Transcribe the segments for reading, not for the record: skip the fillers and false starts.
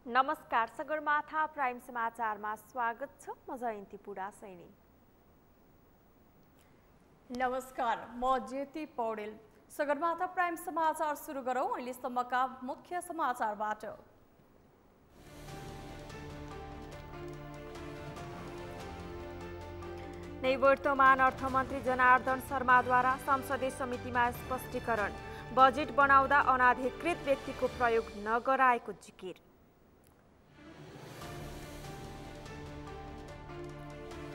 नमस्कार, सगरमाथा प्राइम समाचारमा स्वागत छ। म जयन्ती पुडा सैनी। नमस्कार, म ज्योति पौडेल। सगरमाथा प्राइम समाचार सुरु गरौँ अहिलेसम्मका मुख्य समाचारबाट। निवर्तमान अर्थमन्त्री जनार्दन शर्माद्वारा संसदीय समितिमा स्पष्टीकरण। बजेट बनाउँदा अनाधिकृत व्यक्तिको प्रयोग नगराएको जिकिर।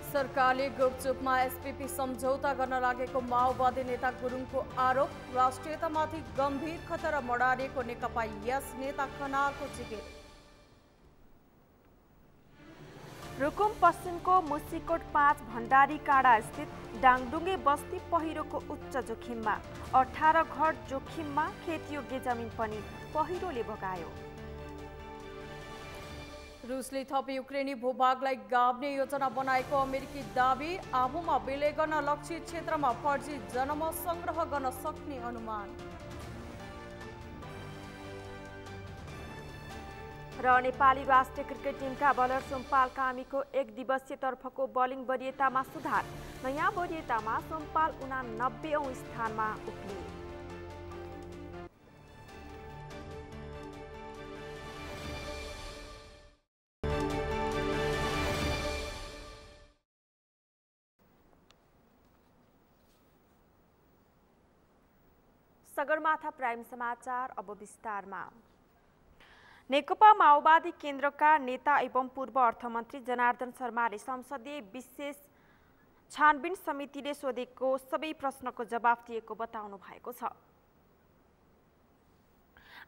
सरकारले गुपचुपमा एसपीपी सम्झौता गर्न लागेको माओवादी नेता गुरुङको आरोप। राष्ट्रियतामाथि गम्भीर खतरा मडारिएको नेकपा यस नेता खनालको जिकिर। रुकुम पश्चिमको मुसिकोट 5 भण्डारी काँडा स्थित डाङडुङ्गे बस्ती पहिरोको उच्च जोखिममा। 18 घर जोखिममा, खेतयोग्य जमिन पनि पहिरोले बगायो। रुसले थप युक्रेनी भूभागलाई गाभ्ने योजना बनाएको अमेरिकी दावी। आफूमा विलय गर्न लक्षित क्षेत्रमा फर्जी जनमत संग्रह गर्न सक्ने अनुमान। र नेपाली राष्ट्रिय क्रिकेट टिमका बलर सोमपाल कामीको एक दिवसीय तर्फको बलिङ वरियतामा सुधार। नयाँ वरियतामा सोमपाल 89औं स्थानमा उक्लिए। सगरमाथा प्राइम समाचार अब विस्तारमा। नेकपा माओवादी केन्द्रका नेता एवं पूर्व अर्थमन्त्री जनार्दन शर्माले संसदीय विशेष छानबिन समितिले सोधेको सबै प्रश्नको जवाफ दिएको बताउनु भएको छ।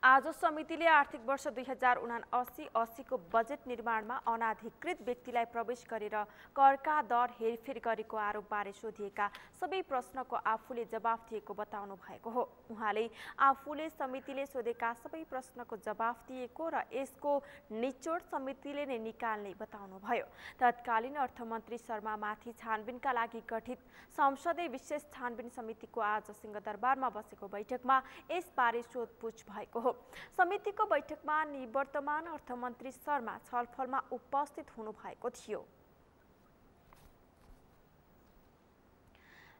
आज समितिले आर्थिक वर्ष 2079-80 को बजेट निर्माणमा अनाधिकृत व्यक्तिलाई प्रवेश गरेर करका दर हेरफेर गरेको आरोपबारे सोधिएका सबै प्रश्नको आफूले जवाफ दिएको बताउनु भएको हो। उहाँले आफूले समितिले सोधेका सबै प्रश्नको जवाफ दिएको र यसको निचोड समितिले नै निकाल्ने बताउनुभयो। तत्कालीन अर्थमन्त्री शर्मामाथि छानबिनका लागि गठित संसदीय विशेष छानबिन समितिको आज सिंहदरबारमा बसेको बैठकमा यसबारे सोधपुछ भएको हो। समितिको बैठकमा निवर्तमान अर्थमन्त्री शर्मा छलफलमा उपस्थित हुनु भएको थियो।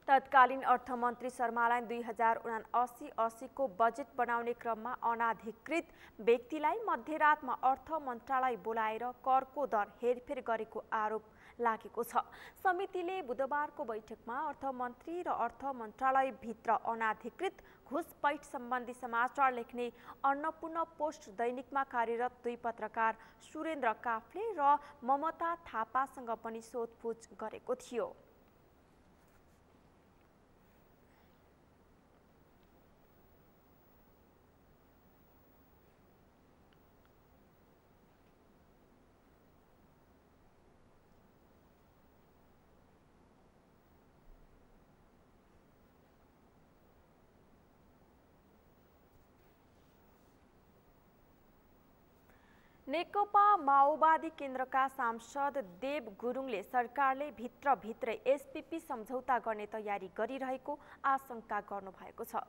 तत्कालीन अर्थमन्त्री शर्मालाई 2079-80 को बजेट बनाउने क्रममा अनाधिकृत व्यक्तिलाई मध्यरातमा अर्थ मन्त्रालय बोलाएर करको दर हेरफेर गरेको आरोप लागेको छ। समितिले बुधबारको बैठकमा अर्थमन्त्री र अर्थ मन्त्रालयभित्र अनाधिकृत घुसपैठ सम्बन्धी समाचार लेख्ने अन्नपूर्ण पोस्ट दैनिकमा कार्यरत 2 पत्रकार सुरेन्द्र काफ्ले र ममता थापासँग पनि सोधपुछ गरेको थियो। नेकपा माओवादी केन्द्रका सांसद देव गुरुङले सरकारले भित्रभित्रै एसपीपी सम्झौता गर्ने तयारी गरिरहेको आशंका गर्नुभएको छ।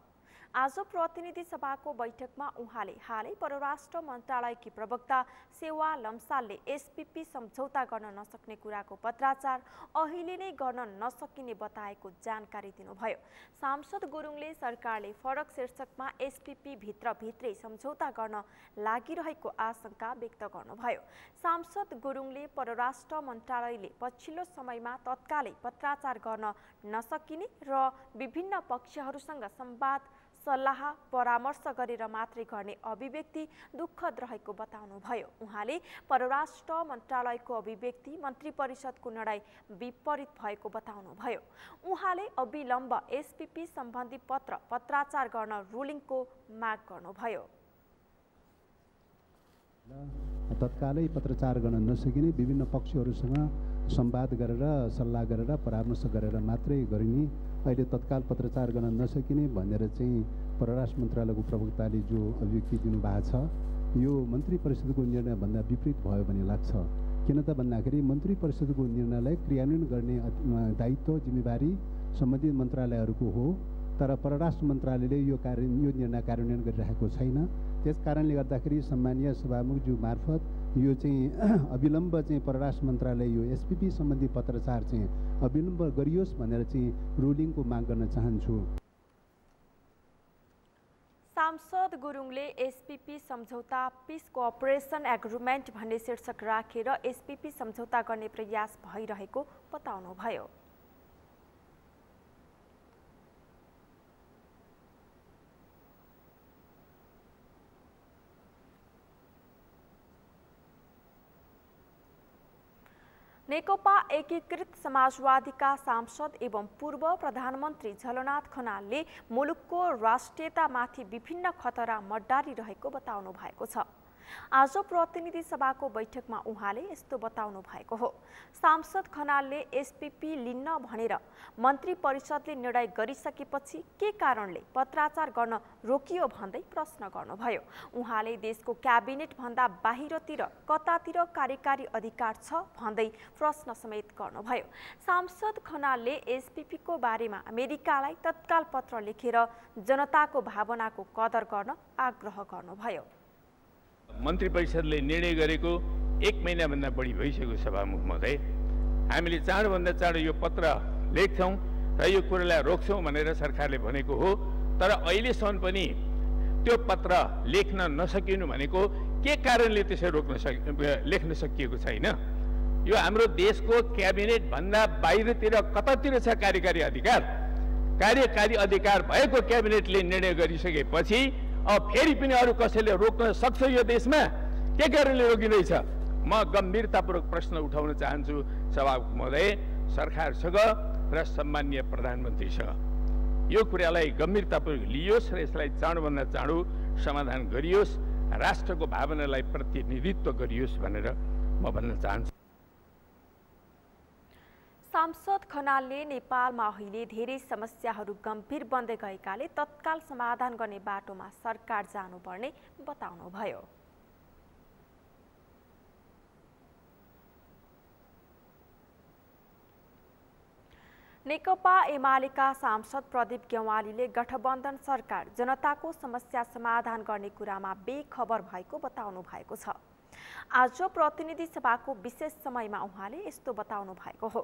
आज प्रतिनिधि सभाको बैठकमा उहाँले हालै परराष्ट्र मन्त्रालयकी प्रवक्ता सेवा लम्सालले एसपीपी सम्झौता गर्न नसक्ने कुराको पत्राचार अहिले नै गर्न नसकिने बताएको जानकारी दिनुभयो। सांसद गुरुङले सरकारले फरक शीर्षकमा एसपीपी भित्रभित्रै सम्झौता गर्न लागिरहेको आशंका व्यक्त गर्नुभयो। सांसद गुरुङले परराष्ट्र मन्त्रालयले पछिल्लो समयमा तत्कालै पत्राचार गर्न नसकिने र विभिन्न पक्षहरूसँग संवाद सल्लाह परामर्श गरेर मात्रै गर्ने अभिव्यक्ति दुःखद रहेको बताउनुभयो। उहाँले परराष्ट्र मन्त्रालयको अभिव्यक्ति मन्त्री परिषदको निर्णय विपरीत भएको बताउनुभयो। उहाँले अविलम्ब एसपीपी सम्बन्धी पत्राचार गर्न रुलिङको माग गर्नुभयो। तत्कालै पत्राचार गर्न नसकिने विभिन्न पक्षहरूसँग संवाद गरेर सल्लाह गरेर परामर्श गरेर मात्रै गरिने, अहिले तत्काल पत्राचार गर्न नसकिने भनेर चाहिँ परराष्ट्र मन्त्रालयको प्रवक्ताले जो अभिव्यक्ति दिनुभएको छ, यो मन्त्री परिषदको निर्णयभन्दा विपरीत भयो भन्ने लाग्छ। किन त भन्दाखेरि मन्त्री परिषदको निर्णयलाई क्रियान्वयन गर्ने दायित्व जिम्मेवारी सम्बन्धित मन्त्रालयहरूको हो, तर परराष्ट्र मन्त्रालयले यो निर्णय कार्यान्वयन गरिरहेको छैन। त्यस कारणले गर्दाखेरि सम्मानीय सभामुखज्यू मार्फत यो चाहिँ अविलम्ब चाहिँ परराष्ट्र मन्त्रालय यो एसपीपी सम्बन्धी पत्रचार चाहिँ अविलम्ब गरियोस् भनेर चाहिँ रुलिङको माग गर्न चाहन्छु। सांसद गुरुङले एसपीपी सम्झौता पिस कोअपरेसन एग्रिमेन्ट भन्ने शीर्षक राखेर एसपीपी सम्झौता गर्ने प्रयास भइरहेको बताउनुभयो। नेकपा एकीकृत समाजवादीका सांसद एवं पूर्व प्रधानमन्त्री झलनाथ खनालले मुलुकको राष्ट्रियतामाथि विभिन्न खतरा मड्डारिरहेको बताउनु भएको छ। आज प्रतिनिधि सभाको बैठकमा उहाँले यस्तो बताउनु भएको हो। सांसद खनालले एसपीपी लिन्न भनेर मन्त्री परिषदले निर्णय गरिसकेपछि के कारणले पत्राचार गर्न रोकियो भन्दै प्रश्न गर्नुभयो। उहाँले देशको क्याबिनेट भन्दा बाहिरतिर कतातिर कार्यकारी अधिकार छ भन्दै प्रश्न समेत गर्नुभयो। सांसद खनालले एसपीपी को बारेमा अमेरिकालाई तत्काल पत्र लेखेर जनताको भावनाको कदर गर्न आग्रह गर्नुभयो। मन्त्री परिषदले निर्णय गरेको 1 महिनाभन्दा बढी भइसक्यो सभामुख महोदय। हामीले चाँडोभन्दा चाँडो यो पत्र लेख्छौँ र यो कुरालाई रोक्छौँ भनेर सरकारले भनेको हो, तर अहिलेसम्म पनि त्यो पत्र लेख्न नसकिनु भनेको के कारणले त्यसै लेख्न सकिएको छैन? यो हाम्रो देशको क्याबिनेट भन्दा बाहिरतिर कतातिर छ कार्यकारी अधिकार। कार्यकारी अधिकार भएको क्याबिनेटले निर्णय गरिसकेपछि अब फेरि पनि अरू कसैले रोक्न सक्छ यो देशमा? के कारणले रोकिँदैछ? म गम्भीरतापूर्वक प्रश्न उठाउन चाहन्छु सभामुख महोदय, सरकारसँग र सम्माननीय प्रधानमन्त्रीसँग। यो कुरालाई गम्भीरतापूर्वक लियोस् र यसलाई चाँडोभन्दा चाँडो समाधान गरियोस्, राष्ट्रको भावनालाई प्रतिनिधित्व गरियोस् भनेर म भन्न चाहन्छु। सांसद खनालले नेपालमा अहिले धेरै समस्याहरू गम्भीर बन्दै गएकाले तत्काल समाधान गर्ने बाटोमा सरकार जानुपर्ने बताउनुभयो। नेकपा एमालेका सांसद प्रदीप गेवालीले गठबन्धन सरकार जनताको समस्या समाधान गर्ने कुरामा बेखबर भएको बताउनु भएको छ। आज प्रतिनिधि सभाको विशेष समयमा उहाँले यस्तो बताउनु भएको हो।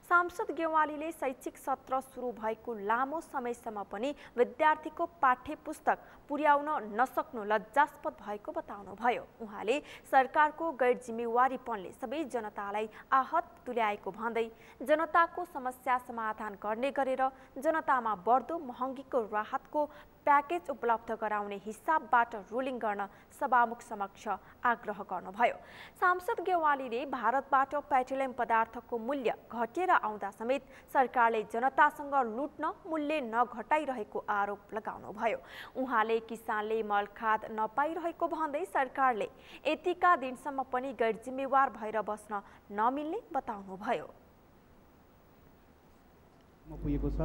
सांसद गेवालीले शैक्षिक सत्र सुरु भएको लामो समयसम्म पनि विद्यार्थीको पाठ्य पुस्तक पुर्याउन नसक्नु लज्जास्पद भएको बताउनुभयो। उहाँले सरकारको गैर जिम्मेवारीपनले सबै जनतालाई आहत तुल्याएको भन्दै जनताको समस्या समाधान गर्ने गरेर जनतामा बढ्दो महँगीको राहतको प्याकेज उपलब्ध गराउने हिसाबबाट रुलिङ गर्न सभामुख समक्ष आग्रह गर्नुभयो। सांसद गेवालीले भारतबाट पेट्रोलियम पदार्थको मूल्य घटेर आउँदा समेत सरकारले जनतासँग लुट्न मूल्य नघटाइरहेको आरोप लगाउनुभयो। उहाँले किसानले मल खाद नपाइरहेको भन्दै सरकारले यतिका दिनसम्म पनि गैर जिम्मेवार भएर बस्न नमिल्ने बताउनुभयो। पुगेको छ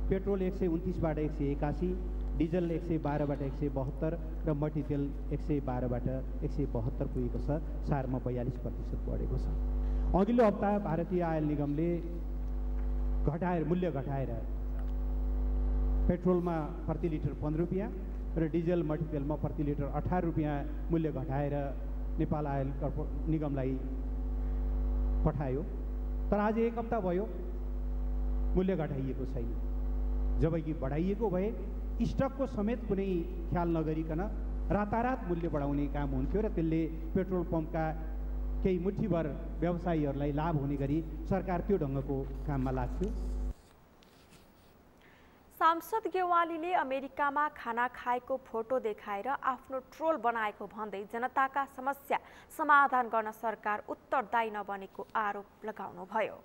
पेट्रोल 129 बाट 181, डिजल 112 बाट 172 र मट्टितेल 112 बाट 172 पुगेको छ। सारमा 42% बढेको छ। अघिल्लो हप्ता भारतीय आयल निगमले मूल्य घटाएर पेट्रोलमा प्रति लिटर 15 रुपियाँ र डिजल मट्टितेलमा प्रति लिटर 18 रुपियाँ मूल्य घटाएर नेपाल आयल निगमलाई पठायो। तर आज 1 हप्ता भयो मूल्य घटाइएको छैन। जबकि बढाइएको भए स्टकको समेत कुनै ख्याल नगरिकन रातारात मूल्य बढाउने काम हुन्थ्यो र त्यसले पेट्रोल पम्पका केही मुठीभर व्यवसायीहरूलाई लाभ हुने गरी सरकार त्यो ढङ्गको काममा लाग्थ्यो। सांसद गेवालीले अमेरिकामा खाना खाएको फोटो देखाएर आफ्नो ट्रोल बनाएको भन्दै जनताका समस्या समाधान गर्न सरकार उत्तरदायी नबनेको आरोप लगाउनुभयो।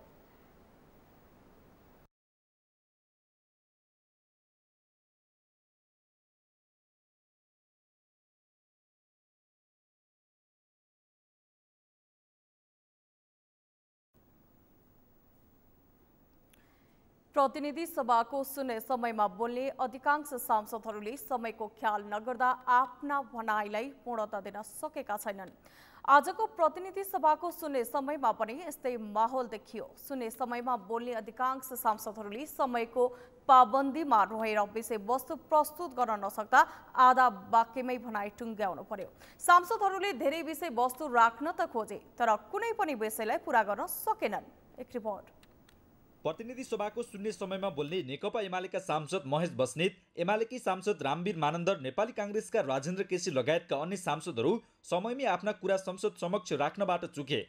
प्रतिनिधि सभाको शून्य समयमा बोल्ने अधिकांश सांसदहरूले समयको ख्याल नगर्दा आफ्ना भनाइलाई पूर्णता दिन सकेका छैनन्। आजको प्रतिनिधि सभाको शून्य समयमा पनि यस्तै माहौल देखियो। शून्य समयमा बोल्ने अधिकांश सांसदहरूले समयको पाबन्दीमा रहेर विषयवस्तु प्रस्तुत गर्न नसक्दा आधा वाक्यमै भनाइ टुङ्ग्याउनु पर्यो। सांसदहरूले धेरै विषयवस्तु राख्न त खोजे तर कुनै पनि विषयलाई पूरा गर्न सकेनन्। एक रिपोर्ट। प्रतिनिधि सभाको शून्य समयमा बोल्ने नेकपा एमालेका सांसद महेश बस्नेत, एमालेकी सांसद रामवीर मानन्दर, नेपाली कांग्रेसका राजेन्द्र केसी लगायतका अन्य सांसदहरू समयमै आफ्ना कुरा संसद समक्ष राख्नबाट चुके।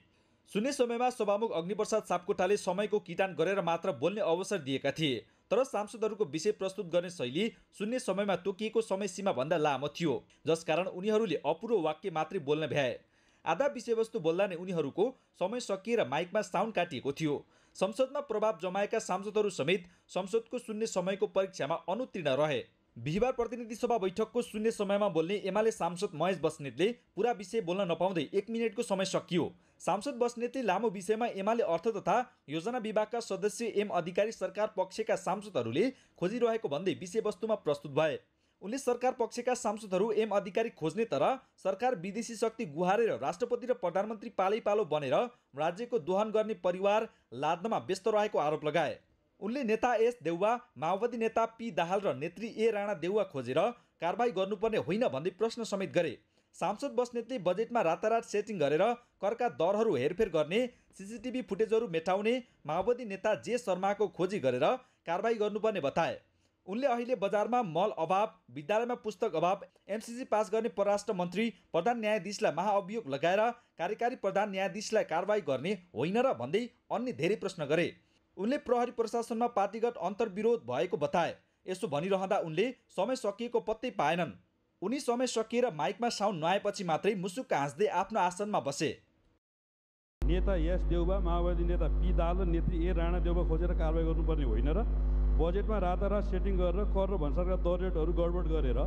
शून्य समयमा सभामुख अग्निप्रसाद सापकोटाले समयको किटान गरेर मात्र बोल्ने अवसर दिएका थिए, तर सांसदहरूको विषय प्रस्तुत गर्ने शैली शून्य समयमा तोकिएको समय सीमा भन्दा लामो थियो, जसकारण उनीहरूले अपुरो वाक्य मात्रै बोल्न भ्याए। आधा विषयवस्तु बोल्दा नै उनीहरूको समय सकिएर माइकमा साउन्ड काटिएको थियो। संसदमा प्रभाव जमाएका सांसदहरू समेत संसदको शून्य समयको परीक्षामा अनुत्तीर्ण रहे। बिहिबार प्रतिनिधि सभा बैठकको शून्य समयमा बोल्ने एमाले सांसद महेश बस्नेतले पूरा विषय बोल्न नपाउँदै 1 मिनेटको समय सकियो। सांसद बस्नेतले लामो विषयमा एमाले अर्थ तथा योजना विभागका सदस्य एम अधिकारी सरकार पक्षका सांसदहरूले खोजिरहेको भन्दै विषयवस्तुमा प्रस्तुत भए। उनले सरकार पक्षका सांसदहरू एम अधिकारी खोज्ने तर सरकार विदेशी शक्ति गुहारेर राष्ट्रपति र प्रधानमन्त्री पालैपालो बनेर राज्यको दोहन गर्ने परिवार लाद्नमा व्यस्त रहेको आरोप लगाए। उनले नेता एस देउवा, माओवादी नेता पी दाहाल र नेत्री ए राणा देउवा खोजेर कारबाही गर्नुपर्ने होइन भन्दै प्रश्न समेत गरे। सांसद बस्नेतले बजेटमा रातारात सेटिङ गरेर करका दरहरू हेरफेर गर्ने, सीसीटीभी फुटेजहरू मेटाउने, माओवादी नेता जे शर्माको खोजी गरेर कारबाही गर्नुपर्ने बताए। उनले अहिले बजारमा मल अभाव, विद्यालयमा पुस्तक अभाव, एमसीसी पास गर्ने परराष्ट्र मन्त्री, प्रधान न्यायाधीशलाई महाअभियोग लगाएर कार्यकारी प्रधान न्यायाधीशलाई कारबाही गर्ने होइन र भन्दै अन्य धेरै प्रश्न गरे। उनले प्रहरी प्रशासनमा पार्टीगत अन्तर्विरोध भएको बताए। यसो भनिरहँदा उनले समय सकिएको पत्तै पाएनन्। उनी समय सकिएर माइकमा साउन्ड नआएपछि मात्रै मुसुक्क हाँस्दै आफ्नो आसनमा बसे। नेता एस देउवा, माओवादी नेता पी दाहाल र नेत्री ए राणा देउवा खोजेर कारबाही गर्नुपर्ने होइन र बजेटमा रातारात सेटिङ गरेर कर र भन्सारका दर रेटहरू गडबड गरेर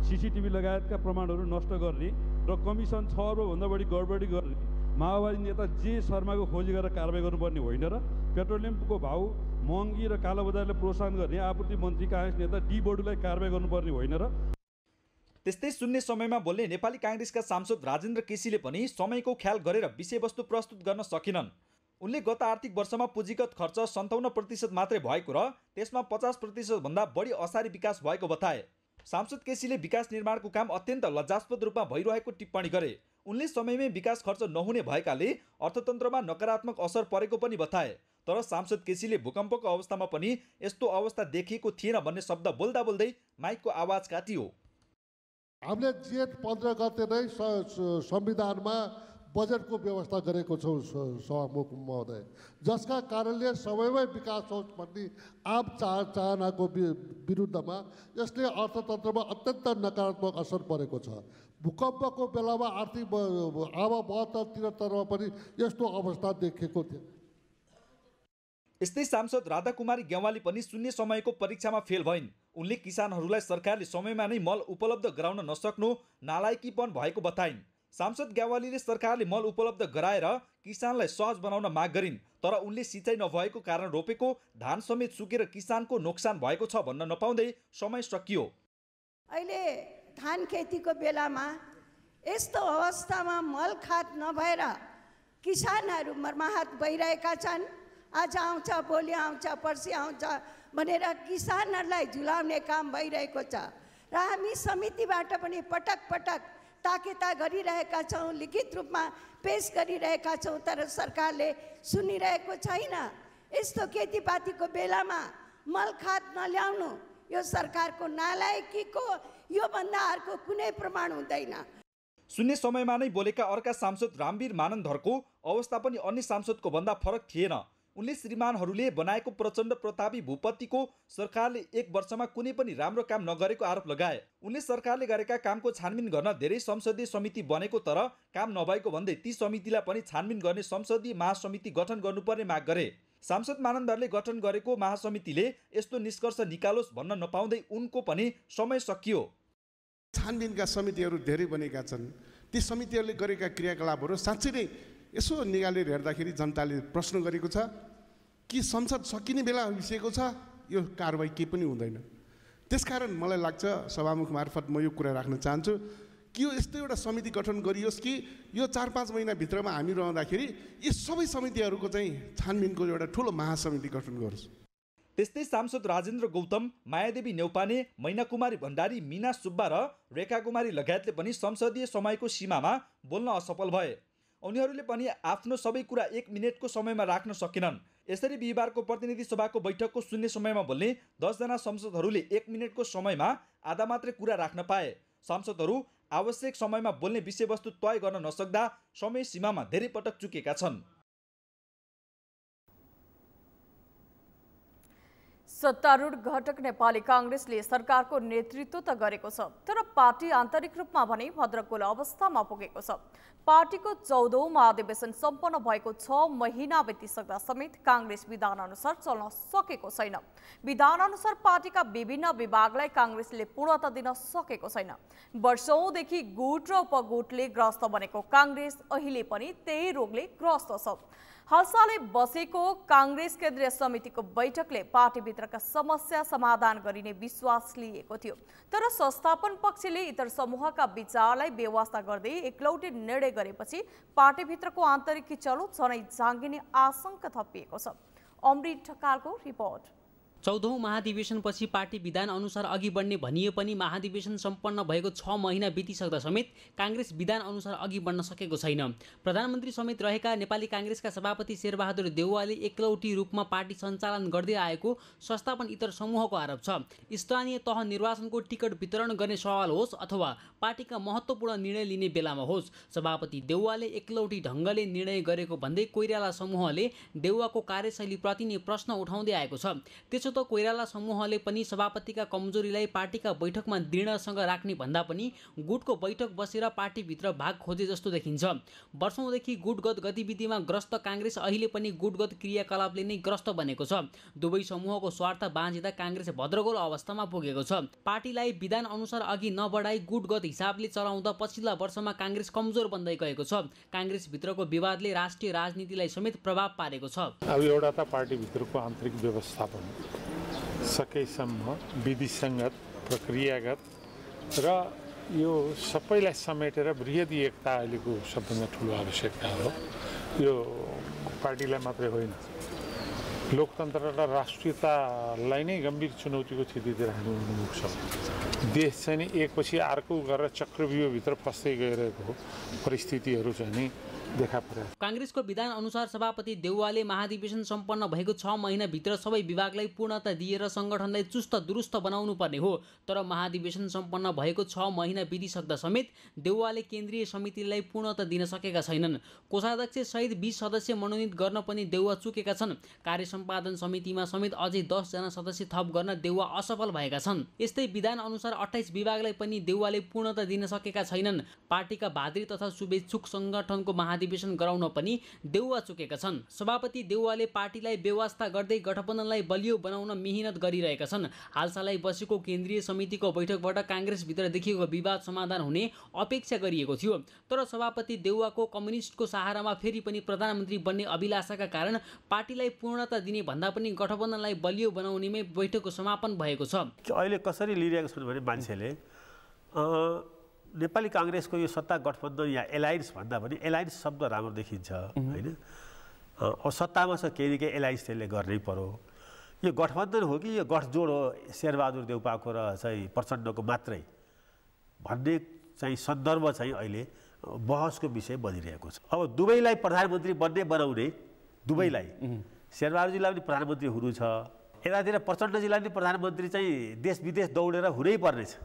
सीसीटीभी लगायतका प्रमाणहरू नष्ट गर्ने र कमिसन 6 अर्बभन्दा बढी गडबडी गर्ने माओवादी नेता जे शर्माको खोजी गरेर कारबाही गर्नुपर्ने होइन र पेट्रोलियमको भाउ महँगी र कालोबजारीलाई प्रोत्साहन गर्ने आपूर्ति मन्त्री काङ्ग्रेस नेता डी बडुलाई कारबाही गर्नुपर्ने होइन र। त्यस्तै शून्य समयमा बोल्ने नेपाली कांग्रेसका सांसद राजेन्द्र केसीले पनि समयको ख्याल गरेर विषयवस्तु प्रस्तुत गर्न सकेनन्। उनले गत आर्थिक वर्षमा पुँजीगत खर्च 57% मात्रै भएको र त्यसमा 50% भन्दा बढी असारी विकास भएको बताए। सांसद केसीले विकास निर्माणको काम अत्यन्त लज्जास्पद रूपमा भइरहेको टिप्पणी गरे। उनले समयमै विकास खर्च नहुने भएकाले अर्थतन्त्रमा नकारात्मक असर परेको पनि बताए। तर सांसद केसीले भूकम्पको अवस्थामा पनि यस्तो अवस्था देखिएको थिएन भन्ने शब्द बोल्दा बोल्दै माइकको आवाज काटियो। हामीले जेठ 15 गते नै संविधानमा बजेटको व्यवस्था गरेको छौँ सभामुख महोदय, जसका कारणले समयमै विकास होस् भन्ने आम चाहनाको विरुद्धमा यसले अर्थतन्त्रमा अत्यन्त नकारात्मक असर परेको छ। भूकम्पको बेलामा आर्थिक अब 72-73मा पनि यस्तो अवस्था देखिएको थियो। यस्तै सांसद राधाकुमारी गेवाली पनि शून्य समयको परीक्षामा फेल भइन्। उनले किसानहरूलाई सरकारले समयमा नै मल उपलब्ध गराउन नसक्नु नालायकीपन भएको बताइन्। सांसद गेवालीले सरकारले मल उपलब्ध गराएर किसानलाई सहज बनाउन माग गरिन्, तर उनले सिँचाइ नभएको कारण रोपेको धान समेत सुकेर किसानको नोक्सान भएको छ भन्न नपाउँदै समय सकियो। अहिले धान खेतीको बेलामा यस्तो अवस्थामा मल खाद नभएर किसानहरू मर्माहत भइरहेका छन्। आज आउँछ, भोलि आउँछ, पर्सि आउँछ भनेर किसानहरूलाई झुलाउने काम भइरहेको छ र हामी समितिबाट पनि पटक पटक ताकेता गरिरहेका छौँ, लिखित रूपमा पेश गरिरहेका छौँ, तर सरकारले सुनिरहेको छैन। यस्तो खेतीपातीको बेलामा मल खाद नल्याउनु यो सरकारको नालायकीको योभन्दा अर्को कुनै प्रमाण हुँदैन। शून्य समयमा नै बोलेका अर्का सांसद रामवीर मानन्दरको अवस्था पनि अन्य सांसदको भन्दा फरक थिएन। उनले श्रीमानहरूले बनाएको प्रचण्ड प्रतापी भूपतिको सरकारले 1 वर्षमा कुनै पनि राम्रो काम नगरेको आरोप लगाए। उनले सरकारले गरेका कामको छानबिन गर्न धेरै संसदीय समिति बनेको तर काम नभएको भन्दै ती समितिलाई पनि छानबिन गर्ने संसदीय महासमिति गठन गर्नुपर्ने माग गरे। सांसद मानन्दरले गठन गरेको महासमितिले यस्तो निष्कर्ष निकालोस् भन्न नपाउँदै उनको पनि समय सकियो। छानबिनका समितिहरू धेरै बनेका छन्। ती समितिहरूले गरेका क्रियाकलापहरू साँच्चै नै यसो निकालेर हेर्दाखेरि जनताले प्रश्न गरेको छ कि संसद सकिने बेला भइसकेको छ यो कारबाही केही पनि हुँदैन। त्यसकारण मलाई लाग्छ सभामुख मार्फत म यो कुरा राख्न चाहन्छु कि यो यस्तो एउटा समिति गठन गरियोस् कि यो 4-5 महिनाभित्रमा हामी रहँदाखेरि यी सबै समितिहरूको चाहिँ छानबिनको एउटा ठुलो महासमिति गठन गरोस्। त्यस्तै सांसद राजेन्द्र गौतम, मायादेवी नेउपाने, मैनाकुमारी भण्डारी, मीना सुब्बा र रेखा कुमारी लगायतले पनि संसदीय समयको सीमामा बोल्न असफल भए। उनीहरूले पनि आफ्नो सबै कुरा 1 मिनेटको समयमा राख्न सकेनन्। यसरी बिहिबारको प्रतिनिधि सभाको बैठकको शून्य समयमा बोल्ने 10 जना सांसदहरूले 1 मिनेटको समयमा आधा मात्रै कुरा राख्न पाए। सांसदहरू आवश्यक समयमा बोल्ने विषयवस्तु तय गर्न नसक्दा समय सीमामा धेरै पटक चुकेका छन्। सत्तारूढ घटक नेपाली कांग्रेसले सरकारको नेतृत्व त गरेको छ, तर पार्टी आन्तरिक रूपमा भने भद्रकोल अवस्थामा पुगेको छ। पार्टीको 14औं महाधिवेशन सम्पन्न भएको 6 महिना बितिसक्दा समेत कांग्रेस विधान अनुसार चल्न सकेको छैन। विधान अनुसार पार्टीका विभिन्न विभागलाई कांग्रेसले पूर्णता दिन सकेको छैन। वर्षौंदेखि गुट र उपगुटले ग्रस्त बनेको कांग्रेस अहिले पनि त्यही रोगले ग्रस्त छ। हालसालै बसेको कांग्रेस केन्द्रीय समितिको बैठकले पार्टीभित्रका समस्या समाधान गरिने विश्वास लिएको थियो, तर संस्थापन पक्षले इतर समूहका विचारलाई बेवास्ता गर्दै एकलौटे निर्णय गरेपछि पार्टीभित्रको आन्तरिक किचलो झनै जाँगिने आशंका थपिएको छ। अमृत ढकालको रिपोर्ट। 14औं महाधिवेशनपछि पार्टी विधान अनुसार अघि बढ्ने भनिए पनि महाधिवेशन सम्पन्न भएको 6 महिना बितिसक्दा समेत कांग्रेस विधान अनुसार अघि बढ्न सकेको छैन। प्रधानमन्त्री समेत रहेका नेपाली कांग्रेसका सभापति शेरबहादुर देउवाले एकलौटी रूपमा पार्टी सञ्चालन गर्दै आएको संस्थापन इतर समूहको आरोप छ। स्थानीय तह निर्वाचनको टिकट वितरण गर्ने सवाल होस् अथवा पार्टीका महत्त्वपूर्ण निर्णय लिने बेलामा होस्, सभापति देउवाले एकलौटी ढङ्गले निर्णय गरेको भन्दै कोइराला समूहले देउवाको कार्यशैलीप्रति नै प्रश्न उठाउँदै आएको छ। त्यसो त कोइराला समूहले पनि सभापतिका कमजोरीलाई पार्टीका बैठकमा दृढसँग राख्ने भन्दा पनि गुटको बैठक बसेर पार्टीभित्र भाग खोजे जस्तो देखिन्छ। वर्षौंदेखि गुटगत गतिविधिमा ग्रस्त कांग्रेस अहिले पनि गुटगत क्रियाकलापले नै ग्रस्त बनेको छ। दुवै समूहको स्वार्थ बाँझिँदा कांग्रेस भद्रगोल अवस्थामा पुगेको छ। पार्टीलाई विधान अनुसार अघि नबढाई गुटगत हिसाबले चलाउँदा पछिल्ला वर्षमा कांग्रेस कमजोर बन्दै गएको छ। कांग्रेसभित्रको विवादले राष्ट्रिय राजनीतिलाई समेत प्रभाव पारेको छ। अब एउटा त पार्टीभित्रको आन्तरिक व्यवस्थापन सकेसम्म विधिसङ्गत प्रक्रियागत र यो सबैलाई समेटेर बृहत एकता अहिलेको सबभन्दा ठुलो आवश्यकता हो। यो पार्टीलाई मात्रै होइन, लोकतन्त्र र राष्ट्रियतालाई नै गम्भीर चुनौतीको स्थितितिर हामी उन्मुख छौँ। देश चाहिँ नि एकपछि अर्को गरेर चक्रव्यूहभित्र फस्दै गइरहेको परिस्थितिहरू चाहिँ नि देखा पर्यो। कांग्रेसको विधान अनुसार सभापति देउवाले महाधिवेशन सम्पन्न भएको 6 महिनाभित्र सबै विभागलाई पूर्णता दिएर संगठनलाई चुस्त दुरुस्त बनाउनु पर्ने हो, तर महाधिवेशन सम्पन्न भएको 6 महिना बितिसक्दा समेत देउवाले केन्द्रीय समितिलाई पूर्णता दिन सकेका छैनन्। कोषाध्यक्ष सहित 20 सदस्य मनोनित गर्न पनि देउवा चुकेका छन्। कार्य सम्पादन समितिमा समेत अझै 10 जना सदस्य थप गर्न देउवा असफल भएका छन्। यस्तै विधान अनुसार 28 विभागलाई पनि देउवाले पूर्णता दिन सकेका छैनन्। पार्टीका भाद्री तथा शुभेच्छुक संगठनको अधिवेशन गराउन पनि देउवा चुकेका छन्। सभापति देउवाले पार्टीलाई बेवास्ता गर्दै गठबन्धनलाई बलियो बनाउन मेहनत गरिरहेका छन्। हालसालै बसेको केन्द्रीय समितिको बैठकबाट कांग्रेसभित्र देखिएको विवाद समाधान हुने अपेक्षा गरिएको थियो, तर सभापति देउवाको कम्युनिस्टको सहारामा फेरि पनि प्रधानमन्त्री बन्ने अभिलाषाका कारण पार्टीलाई पूर्णता दिने भन्दा पनि गठबन्धनलाई बलियो बनाउनेमै बैठकको समापन भएको छ। अहिले कसरी लिइरहेको छन् भने मान्छेले नेपाली कांग्रेसको यो सत्ता गठबन्धन या एलायन्स भन्दा पनि एलायन्स शब्द राम्रो देखिन्छ हैन। सत्तामा छ केही न केही एलायन्स त्यसले गर्नै पर्यो। यो गठबन्धन हो कि यो गठजोड हो शेरबहादुर देउपाको र चाहिँ प्रचण्डको मात्रै भन्ने चाहिँ सन्दर्भ चाहिँ अहिले बहसको विषय बनिरहेको छ। अब दुवैलाई प्रधानमन्त्री बन्ने बनाउने, दुवैलाई शेरबहादुरजीलाई पनि प्रधानमन्त्री हुनु छ, यतातिर प्रचण्डजीलाई पनि प्रधानमन्त्री चाहिँ देश विदेश दौडेर हुनै पर्नेछ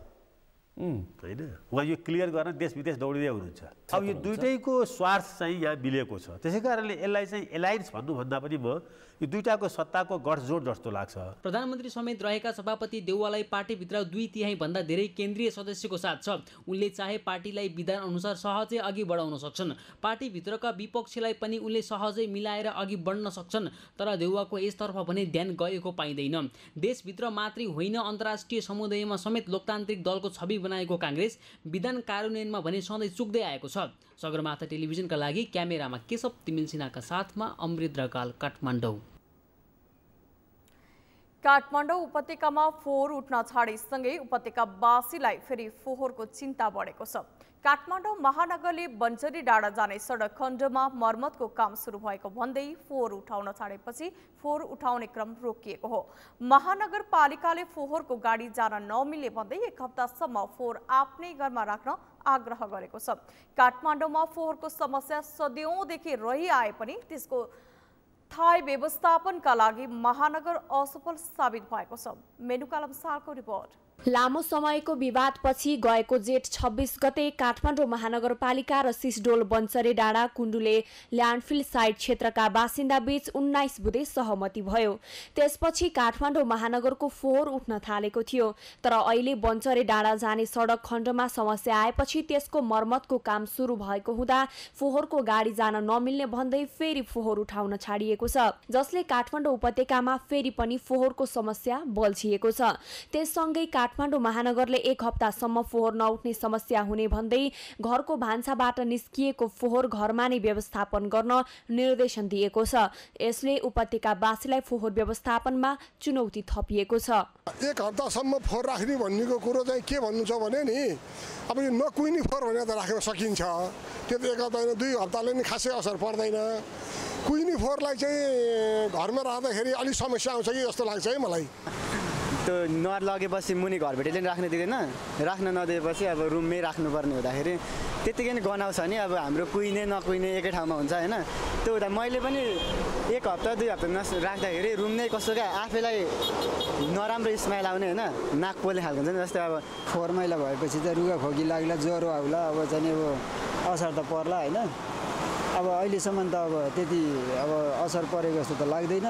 हैन। उहाँ यो क्लियर गर्न देश विदेश दौडिँदै हुनुहुन्छ। अब यो दुईटैको स्वार्थ चाहिँ यहाँ मिलेको छ। त्यसै कारणले यसलाई चाहिँ एलायन्स भन्नुभन्दा पनि म यो दुईटाको सत्ताको गठजोड जस्तो लाग्छ। प्रधानमन्त्री समेत रहेका सभापति देउवालाई पार्टीभित्र 2/3 भन्दा धेरै केन्द्रीय सदस्यको साथ छ। उनले चाहे पार्टीलाई विधान अनुसार सहजै अघि बढाउन सक्छन्। पार्टीभित्रका विपक्षीलाई पनि उनले सहजै मिलाएर अघि बढ्न सक्छन्, तर देउवाको यसतर्फ भने ध्यान गएको पाइँदैन। देशभित्र मात्रै होइन, अन्तर्राष्ट्रिय समुदायमा समेत लोकतान्त्रिक दलको छवि बनाएको कांग्रेस विधान कार्यान्वयनमा भने सधैँ चुक्दै आएको छ। सगरमाथा टेलिभिजनका लागि क्यामेरामा केशव तिमिल सिन्हाका साथमा अमृत ढकाल, काठमाडौँ। काठमाडौँ उपत्यकामा फोहोर उठ्न छाडेसँगै उपत्यकावासीलाई फेरि फोहोरको चिन्ता बढेको छ। काठमाडौँ महानगरले बन्चरी डाँडा जाने सडक खण्डमा मर्मतको काम सुरु भएको भन्दै फोहोर उठाउन छाडेपछि फोहोर उठाउने क्रम रोकिएको हो। महानगरपालिकाले फोहोरको गाडी जान नमिल्ने भन्दै एक हप्तासम्म फोहोर आफ्नै घरमा राख्न आग्रह गरेको छ। काठमाडौँमा फोहोरको समस्या सदियौंदेखि रहिआए पनि त्यसको थाय व्यवस्थापनका लागि महानगर असफल साबित भएको छ। मेनुका लम्सालको रिपोर्ट। लामो समयको विवादपछि गएको जेठ 26 गते काठमाडौँ महानगरपालिका र सिसडोल बन्चरे डाँडा कुण्डुले ल्यान्डफिल साइट क्षेत्रका बासिन्दा बीच 19 बुधे सहमति भयो। त्यसपछि काठमाडौँ महानगरको फोहोर उठ्न थालेको थियो। तर अहिले बन्चरे डाँडा जाने सडक खण्डमा समस्या आएपछि त्यसको मर्मतको काम सुरु भएको हुँदा फोहोरको गाडी जान नमिल्ने भन्दै फेरि फोहोर उठाउन छाडिएको छ, जसले काठमाडौँ उपत्यकामा फेरि पनि फोहोरको समस्या बल्झिएको छ। त्यससँगै काठमाडौँ महानगरले एक हप्तासम्म फोहोर नउठ्ने समस्या हुने भन्दै घरको भान्साबाट निस्किएको फोहोर घरमा नै व्यवस्थापन गर्न निर्देशन दिएको छ। यसले उपत्यकावासीलाई फोहोर व्यवस्थापनमा चुनौती थपिएको छ। एक हप्तासम्म फोहोर राख्ने भन्नेको कुरो चाहिँ के भन्नु छ भने नि, अब यो नकुइने फोहोर भनेर त राख्न सकिन्छ, त्यो त एक हप्ता होइन 2 हप्ताले नि खासै असर पर्दैन। कुइने फोहोरलाई चाहिँ घरमा राख्दाखेरि अलिक समस्या आउँछ कि जस्तो लाग्छ है मलाई। त्यो नलगेपछि मुनि घरभित्रले राख्न दिँदैन, राख्न नदिएपछि अब रुममै राख्नुपर्ने हुँदाखेरि त्यतिकै नै गनाउँछ नि। अब हाम्रो कुइने नकुइने एकै ठाउँमा हुन्छ होइन। त्यो हुँदा मैले पनि एक हप्ता 2 हप्ता राख्दाखेरि रुम नै कस्तो क्या आफैलाई नराम्रो स्मेल आउने होइन, नाक पोल्ने खालको हुन्छ नि। जस्तै अब फोहोर मैला भएपछि त रुगा खोकी लाग्ला, ज्वरो आउला, अब चाहिँ अब असर त पर्ला होइन। अब अहिलेसम्म त अब त्यति अब असर परेको जस्तो त लाग्दैन।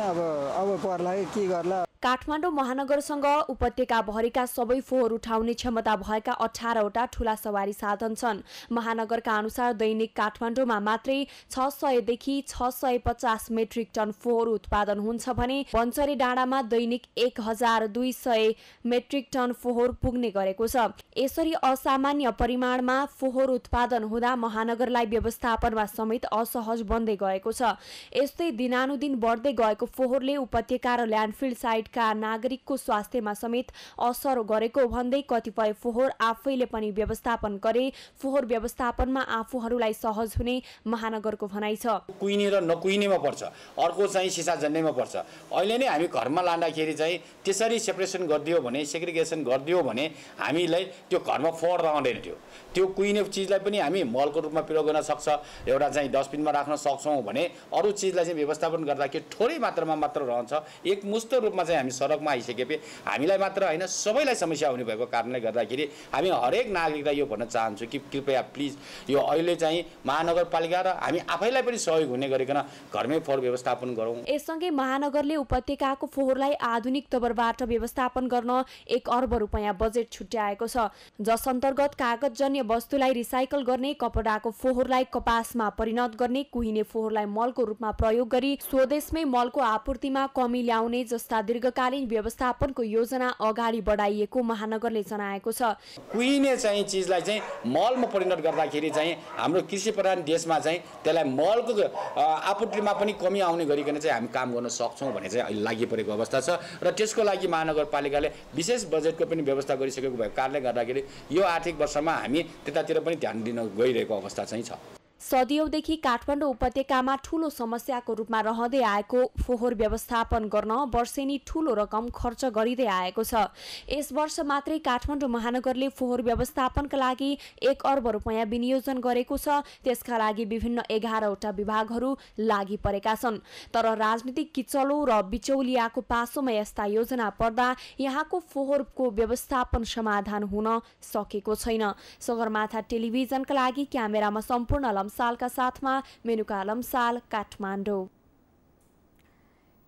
अब पर्ला के गर्ला। काठमाडौँ महानगरसँग उपत्यकाभरिका सबै फोहोर उठाउने क्षमता भएका 18वटा ठूला सवारी साधन छन्। महानगरका अनुसार दैनिक काठमाडौँमा मात्रै 600 देखि 650 मेट्रिक टन फोहोर उत्पादन हुन्छ भने बन्चरे डाँडामा दैनिक 1200 मेट्रिक टन फोहोर पुग्ने गरेको छ। यसरी असामान्य परिमाणमा फोहोर उत्पादन हुँदा महानगरलाई व्यवस्थापनमा समेत असहज बन्दै गएको छ। यस्तै दिनानुदिन बढ्दै गएको फोहोरले उपत्यका र ल्यान्डफिल साइट का नागरिकको स्वास्थ्यमा समेत असर गरेको भन्दै कतिपय फोहोर आफैले पनि व्यवस्थापन गरे फोहोर व्यवस्थापनमा आफूहरूलाई सहज हुने महानगरको भनाइ छ। कुइने र नकुइनेमा पर्छ, अर्को चाहिँ सिसा जन्नेमा पर्छ। अहिले नै हामी घरमा लाँदाखेरि चाहिँ त्यसरी सेपरेसन गरिदियो भने, सेग्रिगेसन गरिदियो भने हामीलाई त्यो घरमा फोहोर रहँदैन थियो। त्यो कुइने चिजलाई पनि हामी मलको रूपमा प्रयोग गर्न सक्छ, एउटा चाहिँ डस्टबिनमा राख्न सक्छौँ भने अरू चिजलाई चाहिँ व्यवस्थापन गर्दाखेरि थोरै मात्रामा मात्र रहन्छ। एकमुष्ट रूपमा चाहिँ हामी सडकमा आइसकेपछि हामीलाई मात्र होइन सबैलाई समस्या हुने भएको कारणले गर्दाखेरि हामी हरेक नागरिकलाई यो भन्न चाहन्छु कि कृपया प्लिज यो अहिले चाहिँ महानगरपालिका र हामी आफैलाई पनि सहयोग हुने गरिकन घरमै फोहोर व्यवस्थापन गरौँ। यससँगै महानगरले उपत्यकाको फोहोरलाई आधुनिक तवरबाट व्यवस्थापन गर्न 1 अर्ब रुपैयाँ बजेट छुट्याएको छ, जस अन्तर्गत कागजजन्य वस्तुलाई रिसाइकल गर्ने, कपडाको फोहोरलाई कपासमा परिणत गर्ने, कुहिने फोहोरलाई मलको रूपमा प्रयोग गरी स्वदेशमै मलको आपूर्तिमा कमी ल्याउने जस्ता दीर्घकालीन व्यवस्थापनको योजना अगाडि बढाइएको महानगरले जनाएको छ। कुहिने चाहिँ चिजलाई चाहिँ मलमा परिणत गर्दाखेरि चाहिँ हाम्रो कृषि प्रधान देशमा चाहिँ त्यसलाई मलको आपूर्तिमा पनि कमी आउने गरिकन चाहिँ हामी काम गर्न सक्छौँ भन्ने चाहिँ अहिले लागि परेको अवस्था छ र त्यसको लागि महानगरपालिकाले विशेष बजेटको पनि व्यवस्था गरिसकेको भएको कारणले गर्दाखेरि यो आर्थिक वर्षमा हामी त्यतातिर पनि ध्यान दिन गइरहेको अवस्था चाहिँ छ। सदियौंदेखि काठमाडौँ उपत्यकामा ठूलो समस्याको रूपमा रहँदै आएको फोहोर व्यवस्थापन गर्न वर्षेनी ठूलो रकम खर्च गरिँदै आएको छ। यस वर्ष मात्रै काठमाडौँ महानगरले फोहोर व्यवस्थापनका लागि 1 अर्ब रुपैयाँ विनियोजन गरेको छ। त्यसका लागि विभिन्न 11वटा विभागहरू लागि परेका छन्। तर राजनीतिक किचलो र बिचौलियाको पासोमा यस्ता योजना पर्दा यहाँको फोहोरको व्यवस्थापन समाधान हुन सकेको छैन। सगरमाथा टेलिभिजनका लागि क्यामेरामा सम्पूर्ण लम्सालका साथमा मेनुका लम्साल, काठमाडौँ।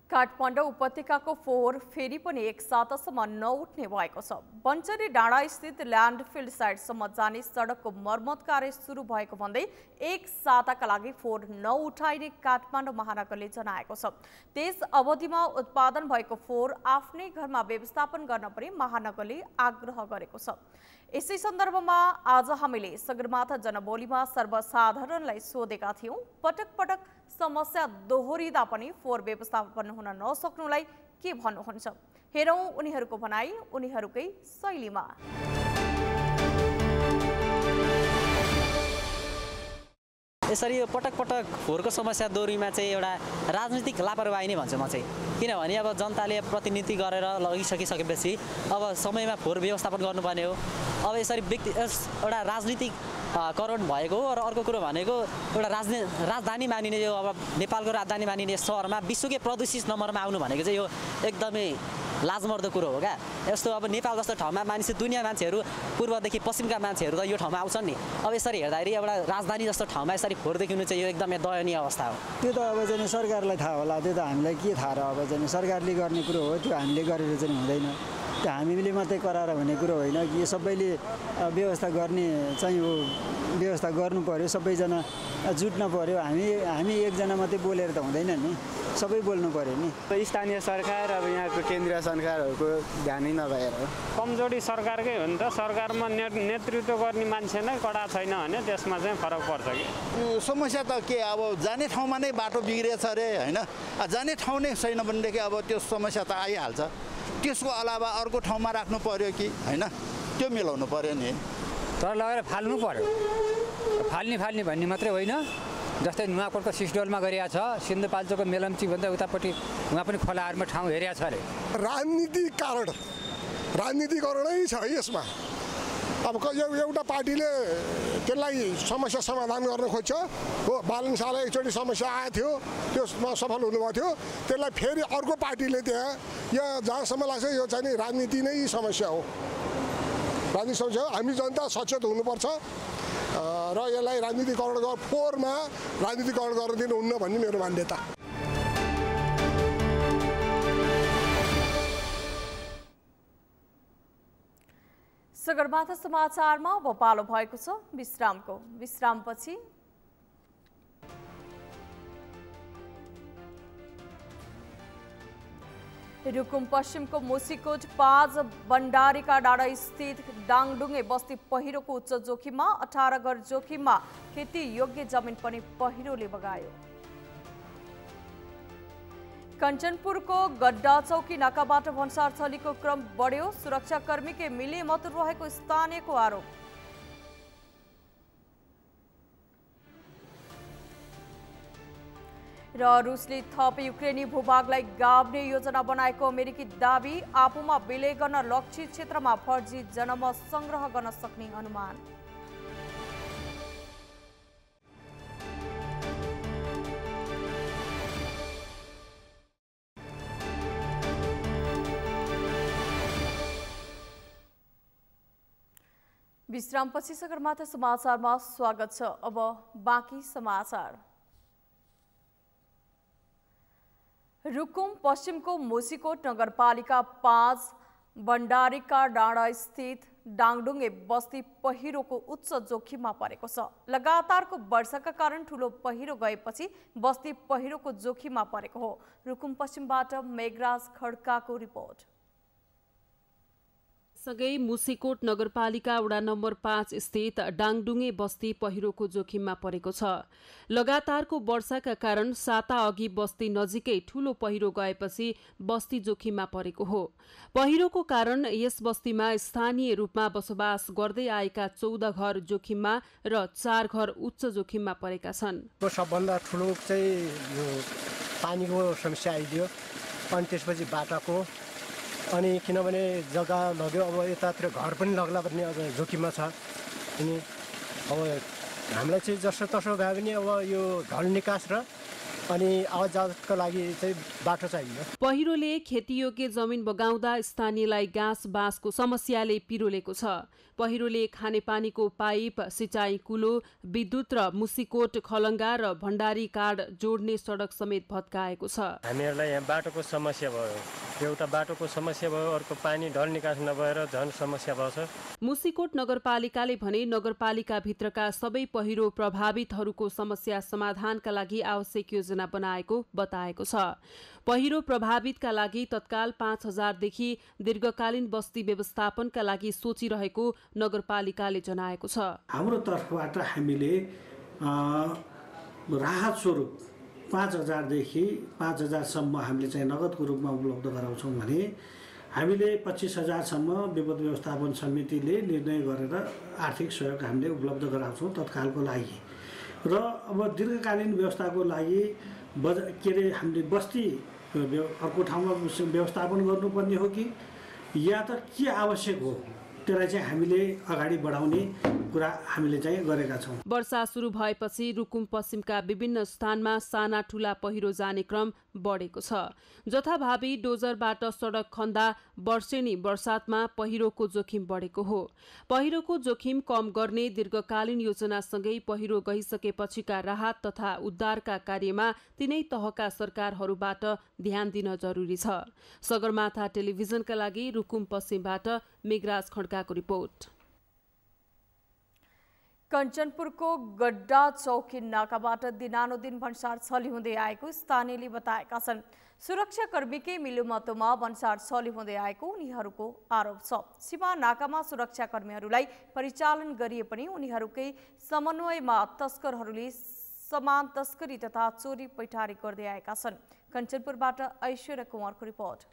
काठमाडौँ उपत्यकाको फोहोर फेरि पनि एक सातासम्म नउठ्ने भएको छ। बन्चरी डाँडा स्थित ल्यान्डफिल साइटसम्म जाने सडकको मर्मत कार्य सुरु भएको भन्दै एक साताका लागि फोहोर नउठाइने काठमाडौँ महानगरले जनाएको छ। त्यस अवधिमा उत्पादन भएको फोहोर आफ्नै घरमा व्यवस्थापन गर्न पनि महानगरले आग्रह गरेको छ। यसै सन्दर्भमा आज हामीले सगरमाथा जनबोलीमा सर्वसाधारणलाई सोधेका थियौं, पटक पटक समस्या दोहोरिँदा पनि फोहोर व्यवस्थापन हुन नसक्नुलाई के भन्नुहुन्छ? हेरौँ उनीहरूको भनाई उनीहरूकै शैलीमा। यसरी यो पटक पटक फोहोरको समस्या दोहोरीमा चाहिँ एउटा राजनीतिक लापरवाही नै भन्छु म चाहिँ। किनभने अब जनताले प्रतिनिधि गरेर लगिसकेपछि अब समयमा फोहोर व्यवस्थापन गर्नुपर्ने हो। अब यसरी एउटा राजनीतिक करण भएको हो। र अर्को कुरो भनेको एउटा राजधानी मानिने यो अब नेपालको राजधानी मानिने सहरमा विश्वकै प्रदूषित नम्बरमा आउनु भनेको चाहिँ यो एकदमै लाजमर्दो कुरो हो क्या। यस्तो अब नेपाल जस्तो ठाउँमा दुनियाँ मान्छेहरू पूर्वदेखि पश्चिमका मान्छेहरू त यो ठाउँमा आउँछन् नि। अब यसरी हेर्दाखेरि एउटा राजधानी जस्तो ठाउँमा यसरी फोहोर देखिनु चाहिँ यो एकदमै दयनीय अवस्था हो। त्यो त अब चाहिँ सरकारलाई थाहा होला, त्यो त हामीलाई के थाहा र। अब चाहिँ सरकारले गर्ने कुरो हो, त्यो हामीले गरेर चाहिँ हुँदैन। त्यो हामीले मात्रै कराएर हुने कुरो होइन कि सबैले व्यवस्था गर्ने चाहिँ हो, व्यवस्था गर्नु पर्यो, सबैजना जुट्न पर्यो। हामी एकजना मात्रै बोलेर त हुँदैन नि, सबै बोल्नु पर्यो नि। स्थानीय सरकार अब यहाँको केन्द्रीय सरकारहरूको ध्यानै नभएर कमजोरी सरकारकै हो नि त। सरकारमा नेतृत्व गर्ने मान्छे नै कडा छैन भने त्यसमा चाहिँ फरक पर्छ कि। समस्या त के अब जाने ठाउँमा नै बाटो बिग्रिएछ अरे होइन, जाने ठाउँ नै छैन भनेदेखि अब त्यो समस्या त आइहाल्छ। त्यसको अलावा अर्को ठाउँमा राख्नु पर्यो कि होइन, त्यो मिलाउनु पर्यो नि। तर लगेर फाल्नु पर्यो, फाल्ने भन्ने मात्रै होइन। जस्तै नुवाकोटको सिस्डोलमा गरिएको छ, सिन्धुपाल्चोकको मेलम्ची भन्दा उतापट्टि उहाँ पनि खोलाहरूमा ठाउँ हेरेको छ अरे। राजनीतिकरणै छ यसमा। अब एउटा पार्टीले त्यसलाई समस्या समाधान गर्न खोज्छ हो। बालनसाला एकचोटि समस्या आएको थियो, त्यसमा सफल हुनुभएको थियो। त्यसलाई फेरि अर्को पार्टीले त्यहाँ यहाँ जहाँसम्म लाग्छ यो चाहिँ नि राजनीति नै समस्या हो, राजनीतिक समस्या हो। हामी जनता सचेत हुनुपर्छ र यसलाई राजनीतिकरण फोहोरमा राजनीतिकरण गर्न दिनुहुन्न भन्ने मेरो मान्यता। सगरमाथा समाचारमा अब पालो भएको छ विश्रामको। विश्रामपछि रुकुम पश्चिमको मुसीकोट 5 भण्डारीका डाँडा स्थित डाङडुङ्गे बस्ती पहिरोको उच्च जोखिममा, 18 घर जोखिममा, खेती योग्य जमिन पनि पहिरोले बगायो। कञ्चनपुरको गड्डा चौकी नाकाबाट भन्सार थलीको क्रम बढ्यो, सुरक्षाकर्मीकै मिलेमतुर रहेको स्थानीयको आरोप। र रुसले थप युक्रेनी भूभागलाई गाभ्ने योजना बनाएको अमेरिकी दाबी, आफूमा विलय गर्न लक्षित क्षेत्रमा फर्जी जनमत संग्रह गर्न सक्ने अनुमान। विश्रामपछि सगरमाथा समाचारमा स्वागत छ। अब बाँकी समाचार। रुकुम पश्चिमको मुसीकोट नगरपालिका 5 भण्डारीका डाँडा स्थित डाङडुङ्गे बस्ती पहिरोको उच्च जोखिममा परेको छ। लगातारको वर्षाका कारण ठूलो पहिरो गएपछि बस्ती पहिरोको जोखिममा परेको हो। रुकुम पश्चिमबाट मेघराज खड्काको रिपोर्ट। सँगै मुसीकोट नगरपालिका वडा नम्बर 5 स्थित डाङडुङ्गे बस्ती पहिरोको जोखिममा परेको छ। लगातारको वर्षाका कारण साता अघि बस्ती नजिकै ठूलो पहिरो गएपछि बस्ती जोखिममा परेको हो। पहिरोको कारण यस बस्तीमा स्थानीय रूपमा बसोबास गर्दै आएका 14 घर जोखिममा र 4 घर उच्च जोखिममा परेका छन्। सबभन्दा ठूलो चाहिँ यो पानीको समस्या आइदियो, अनि त्यसपछि बाटाको, अनि किनभने जग्गा लग्यो अब यतातिर घर पनि लग्ला भन्ने अब जोखिममा छ। अनि अब हामीलाई चाहिँ जसो तसो भए पनि अब यो ढल निकास र अनि आवाजातको लागि चाहिँ बाटो चाहियो। पहिरोले खेतीयोग्य जमिन बगाउँदा स्थानीयलाई घाँस बाँसको समस्याले पिरोलेको छ। पहिरोले खानेपानीको पाइप, सिँचाइ कुलो, विद्युत र मुसीकोट खलङ्गा र भण्डारी कार्ड जोड्ने सडक समेत भत्काएको छ। हामीहरूलाई यहाँ बाटोको समस्या भयो, एउटा बाटोको समस्या भयो, अर्को पानी ढल निकास नभएर झन् समस्या भएको छ। मुसीकोट नगरपालिकाले भने नगरपालिकाभित्रका सबै पहिरो प्रभावितहरूको समस्या समाधानका लागि आवश्यक योजना बनाएको बताएको छ। पहिरो प्रभावितका लागि तत्काल 5,000 देखि दीर्घकालीन बस्ती व्यवस्थापनका लागि सोचिरहेको नगरपालिकाले जनाएको छ। हाम्रो तर्फबाट हामीले राहत स्वरूप 5,000 देखि 5,000 सम्म हामीले चाहिँ नगदको रूपमा उपलब्ध गराउँछौँ भने हामीले 25,000सम्म विपद व्यवस्थापन समितिले निर्णय गरेर आर्थिक सहयोग हामीले उपलब्ध गराउँछौँ तत्कालको लागि। र अब दीर्घकालीन व्यवस्थाको लागि हामीले बस्ती अर्को ठाउँमा व्यवस्थापन गर्नुपर्ने हो कि या त के आवश्यक हो त्यसलाई चाहिँ हामीले अगाडि बढाउने कुरा हामीले चाहिँ गरेका छौँ। वर्षा सुरु भएपछि रुकुम पश्चिमका विभिन्न स्थानमा साना ठूला पहिरो जाने क्रम बढेको छ। जथाभावी डोजरबाट सडक खन्दा वर्षेनी बर्सातमा पहिरोको जोखिम बढेको हो। पहिरोको जोखिम कम गर्ने दीर्घकालीन योजनासँगै पहिरो गइसकेपछिका राहत तथा उद्धारका कार्यमा तीनै तहका सरकारहरूबाट ध्यान दिन जरुरी छ। सगरमाथा टेलिभिजनका लागि रुकुम पश्चिमबाट मेघराज खड्काको रिपोर्ट। कञ्चनपुरको गड्डा चौकी नाकाबाट दिनानुदिन भन्सार छली हुँदै आएको स्थानीयले बताएका छन्। सुरक्षाकर्मीकै मिलोमतोमा भन्सार छली हुँदै आएको उनीहरूको आरोप छ। सीमा नाकामा सुरक्षाकर्मीहरूलाई परिचालन गरिए पनि उनीहरूकै समन्वयमा तस्करहरूले सामान तस्करी तथा चोरी पैठारी गर्दै आएका छन्। कञ्चनपुरबाट ऐश्वर्या कुमारको रिपोर्ट।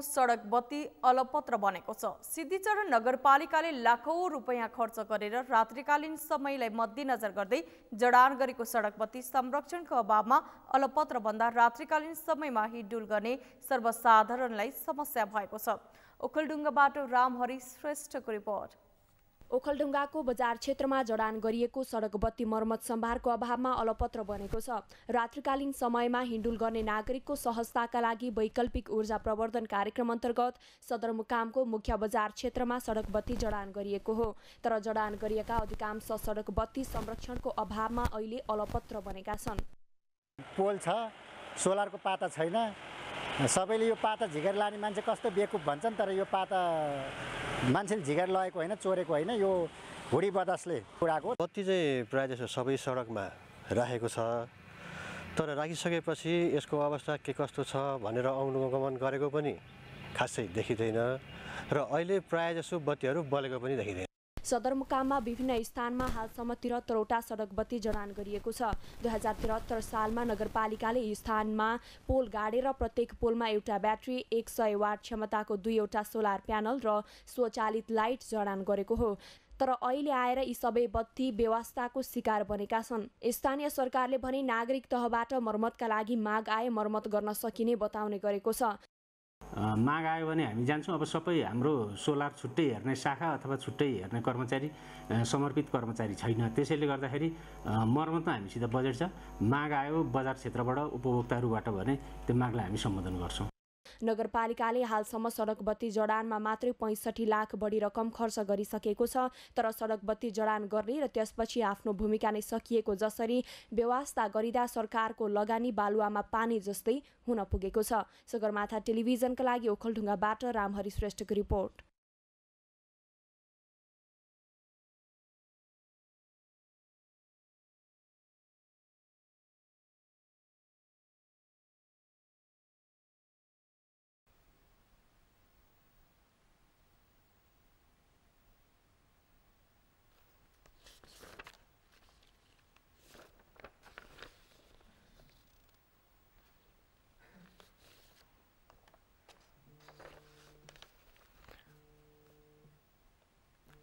सडक बत्ती अलपत्र बनेको छ। सिद्धिचरण नगरपालिकाले लाखौं रुपैयाँ खर्च गरेर रात्रिकालीन समयलाई मध्यनजर गर्दै जडान गरेको सडक बत्ती संरक्षणको अभावमा अलपत्र बन्दा रात्रिकालीन समयमा हिँडडुल गर्ने सर्वसाधारणलाई समस्या भएको छ। ओखलढुङ्गाबाट रामहरि श्रेष्ठको रिपोर्ट। ओखलढुङ्गाको बजार क्षेत्रमा जडान गरिएको सडक बत्ती मर्मत सम्भारको अभावमा अलपत्र बनेको छ। रात्रिकालीन समयमा हिँडुल गर्ने नागरिकको सहजताका लागि वैकल्पिक ऊर्जा प्रवर्धन कार्यक्रम अन्तर्गत सदरमुकामको मुख्य बजार क्षेत्रमा सडक बत्ती जडान गरिएको हो। तर जडान गरिएका अधिकांश सडक बत्ती संरक्षणको अभावमा अहिले अलपत्र बनेका छन्। पोल छ, सोलरको पाता छैन। सबैले यो पाता झिकेर लाने मान्छे कस्तो बेकुफ भन्छन्, तर यो पाता मान्छेले झिकेर लगेको होइन, चोरेको होइन, यो हुडी बदसले पुराको। बत्ती चाहिँ प्रायः जसो सबै सडकमा राखेको छ, तर राखिसकेपछि यसको अवस्था के कस्तो छ भनेर अनुगमन गरेको पनि खासै देखिँदैन र अहिले प्रायः जसो बत्तीहरू बलेको पनि देखिँदैन। सदरमुकाममा विभिन्न स्थानमा हालसम्म 73वटा सडक बत्ती जडान गरिएको छ। 2073 सालमा नगरपालिकाले यी स्थानमा पोल गाडेर प्रत्येक पोलमा एउटा ब्याट्री, 100 वाट क्षमताको 2वटा सोलर प्यानल र स्वचालित लाइट जडान गरेको हो। तर अहिले आएर यी सबै बत्ती व्यवस्थाको शिकार बनेका छन्। स्थानीय सरकारले भने नागरिक तहबाट मर्मतका लागि माग आए मर्मत गर्न सकिने बताउने गरेको छ। माग आयो भने हामी जान्छौँ। अब सबै हाम्रो सोलर छुट्टै हेर्ने शाखा अथवा छुट्टै हेर्ने कर्मचारी, समर्पित कर्मचारी छैन। त्यसैले गर्दाखेरि मर्मतमा हामीसित बजेट छ। माग आयो बजार क्षेत्रबाट उपभोक्ताहरूबाट भने त्यो मागलाई हामी सम्बोधन गर्छौँ। नगरपालिकाले हालसम्म सडक बत्ती जडानमा मात्रै 65 लाख बढी रकम खर्च गरिसकेको छ। तर सडक बत्ती जडान गर्ने र त्यसपछि आफ्नो भूमिका नै सकिएको जसरी व्यवस्था गरिँदा सरकारको लगानी बालुवामा पानी जस्तै हुन पुगेको छ। सगरमाथा टेलिभिजनका लागि ओखलढुङ्गाबाट रामहरि श्रेष्ठको रिपोर्ट।